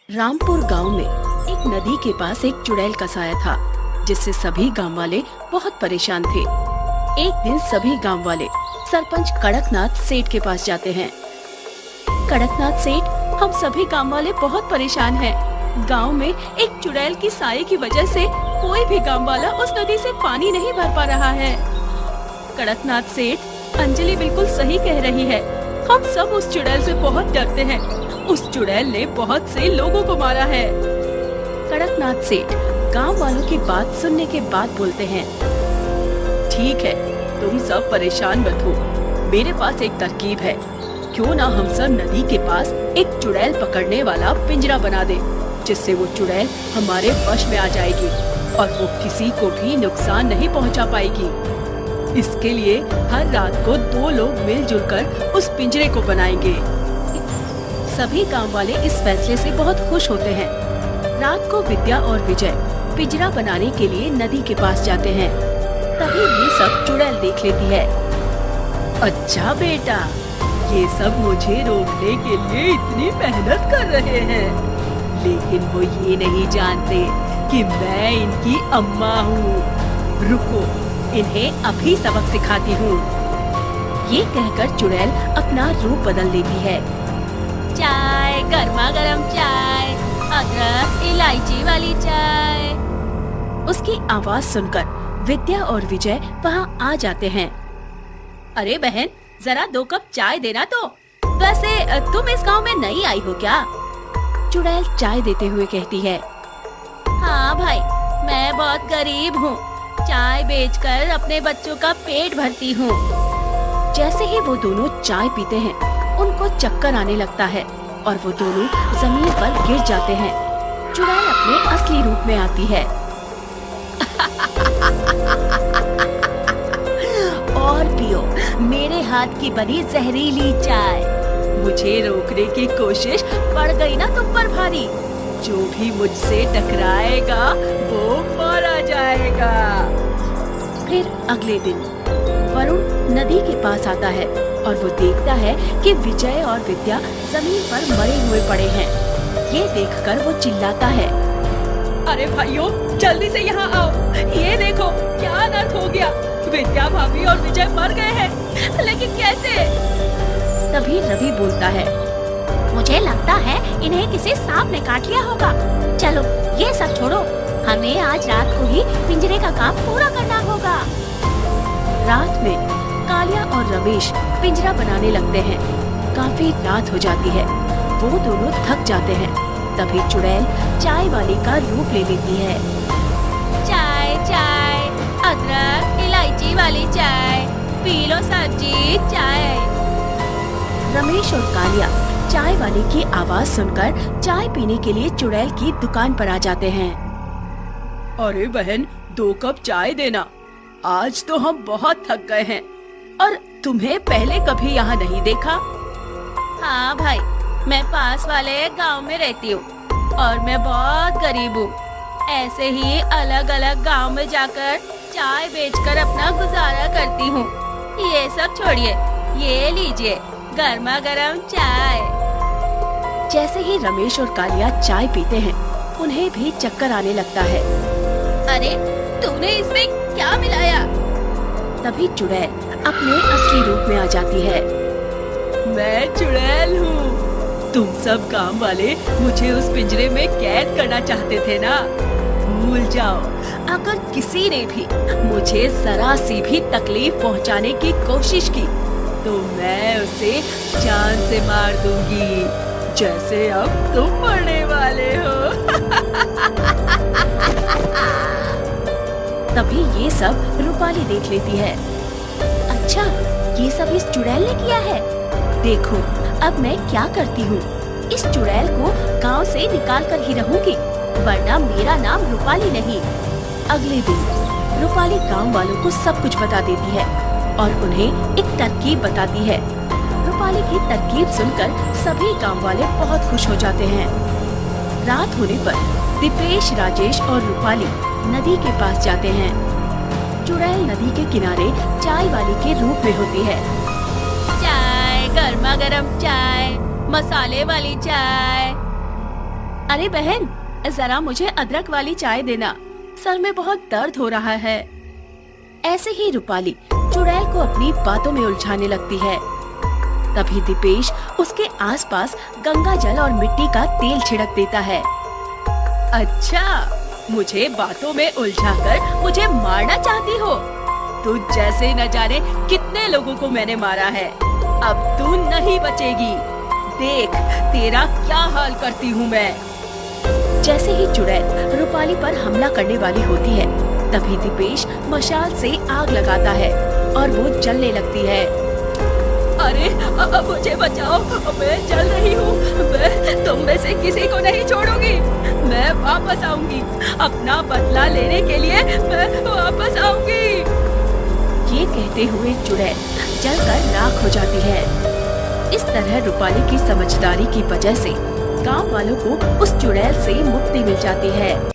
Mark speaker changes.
Speaker 1: रामपुर गांव में एक नदी के पास एक चुड़ैल का साया था, जिससे सभी गांव वाले बहुत परेशान थे। एक दिन सभी गांव वाले सरपंच कड़कनाथ सेठ के पास जाते हैं। कड़कनाथ सेठ, हम सभी गांव वाले बहुत परेशान हैं। गांव में एक चुड़ैल की साये की वजह से कोई भी गांव वाला उस नदी से पानी नहीं भर पा रहा है। कड़कनाथ सेठ, अंजलि बिल्कुल सही कह रही है। हम सब उस चुड़ैल से बहुत डरते हैं। उस चुड़ैल ने बहुत से लोगों को मारा है। कड़कनाथ सेठ गांव वालों की बात सुनने के बाद बोलते हैं, ठीक है, तुम सब परेशान मत हो। मेरे पास एक तरकीब है। क्यों ना हम सब नदी के पास एक चुड़ैल पकड़ने वाला पिंजरा बना दे, जिससे वो चुड़ैल हमारे वश में आ जाएगी और वो किसी को भी नुकसान नहीं पहुंचा पाएगी। इसके लिए हर रात को 2 लोग मिलजुल कर उस पिंजरे को बनाएंगे। सभी गांव वाले इस फैसले से बहुत खुश होते हैं। रात को विद्या और विजय पिंजरा बनाने के लिए नदी के पास जाते हैं। तभी ये सब चुड़ैल देख लेती है। अच्छा बेटा, ये सब मुझे रोकने के लिए इतनी मेहनत कर रहे हैं, लेकिन वो ये नहीं जानते कि मैं इनकी अम्मा हूँ। रुको, इन्हें अभी सबक सिखाती हूँ। ये कहकर चुड़ैल अपना रूप बदल लेती है। चाय, गर्मा गर्म चाय, अदरक इलायची वाली चाय। उसकी आवाज सुनकर विद्या और विजय वहाँ आ जाते हैं। अरे बहन, जरा 2 कप चाय देना तो। वैसे तुम इस गांव में नई आई हो क्या? चुड़ैल चाय देते हुए कहती है। हाँ भाई, मैं बहुत गरीब हूँ। चाय बेचकर अपने बच्चों का पेट भरती हूँ। जैसे ही वो दोनों चाय पीते हैं, उनको चक्कर आने लगता है और वो दोनों जमीन पर गिर जाते हैं। चुड़ैल अपने असली रूप में आती है। और पियो मेरे हाथ की बनी जहरीली चाय। मुझे रोकने की कोशिश पड़ गई ना तुम पर भारी। जो भी मुझसे टकराएगा वो मारा जाएगा। फिर अगले दिन वरुण नदी के पास आता है और वो देखता है कि विजय और विद्या जमीन पर मरे हुए पड़े हैं। ये देखकर वो चिल्लाता है, अरे भाइयों, जल्दी से यहाँ आओ। ये देखो क्या अनर्थ हो गया। विद्या भाभी और विजय मर गए हैं, लेकिन कैसे? तभी रवि बोलता है, मुझे लगता है इन्हें किसी सांप ने काट लिया होगा। चलो ये सब छोड़ो, हमें आज रात को ही पिंजरे का काम पूरा करना होगा। रात में कालिया और रमेश पिंजरा बनाने लगते हैं। काफी रात हो जाती है। वो दोनों थक जाते हैं। तभी चुड़ैल चाय वाली का रूप ले लेती है। चाय चाय, अदरक इलायची वाली चाय, पी लो सब्जी चाय। रमेश और कालिया चाय वाले की आवाज सुनकर चाय पीने के लिए चुड़ैल की दुकान पर आ जाते हैं। अरे बहन, 2 कप चाय देना। आज तो हम बहुत थक गए हैं और तुम्हें पहले कभी यहाँ नहीं देखा। हाँ भाई, मैं पास वाले गांव में रहती हूँ और मैं बहुत गरीब हूँ। ऐसे ही अलग अलग गांव में जाकर चाय बेचकर अपना गुजारा करती हूँ। ये सब छोड़िए, ये लीजिए गर्मा गर्म चाय। जैसे ही रमेश और कालिया चाय पीते हैं, उन्हें भी चक्कर आने लगता है। अरे तूने इसमें क्या मिलाया? तभी चुड़ैल अपने असली रूप में आ जाती है। मैं चुड़ैल हूँ। तुम सब गांव वाले मुझे उस पिंजरे में कैद करना चाहते थे ना? भूल जाओ। अगर किसी ने भी मुझे जरा सी भी तकलीफ पहुँचाने की कोशिश की तो मैं उसे जान से मार दूंगी, जैसे अब तुम मरने वाले हो। तभी ये सब रूपाली देख लेती है। अच्छा, ये सब इस चुड़ैल ने किया है। देखो अब मैं क्या करती हूँ। इस चुड़ैल को गांव से निकाल कर ही रहूंगी, वरना मेरा नाम रूपाली नहीं। अगले दिन रूपाली गांव वालों को सब कुछ बता देती है और उन्हें एक तरकीब बताती है। रूपाली की तरकीब सुनकर सभी गांव वाले बहुत खुश हो जाते हैं। रात होने पर दीपेश, राजेश और रूपाली नदी के पास जाते हैं। चुड़ैल नदी के किनारे चाय वाली के रूप में होती है। चाय, गर्मा गर्म चाय, मसाले वाली चाय। अरे बहन, जरा मुझे अदरक वाली चाय देना, सर में बहुत दर्द हो रहा है। ऐसे ही रूपाली चुड़ैल को अपनी बातों में उलझाने लगती है। तभी दीपेश उसके आसपास गंगा जल और मिट्टी का तेल छिड़क देता है। अच्छा, मुझे बातों में उलझाकर मुझे मारना चाहती हो? तू जैसे न जाने कितने लोगों को मैंने मारा है, अब तू नहीं बचेगी। देख तेरा क्या हाल करती हूँ मैं। जैसे ही चुड़ैल रूपाली पर हमला करने वाली होती है, तभी दीपेश मशाल से आग लगाता है और वो जलने लगती है। अरे मुझे बचाओ, मैं जल रही हूँ। मैं तुम में से किसी को नहीं छोड़ूंगी। मैं वापस आऊंगी, अपना बदला लेने के लिए मैं वापस आऊंगी। ये कहते हुए चुड़ैल जलकर राख हो जाती है। इस तरह रूपाली की समझदारी की वजह से गांव वालों को उस चुड़ैल से मुक्ति मिल जाती है।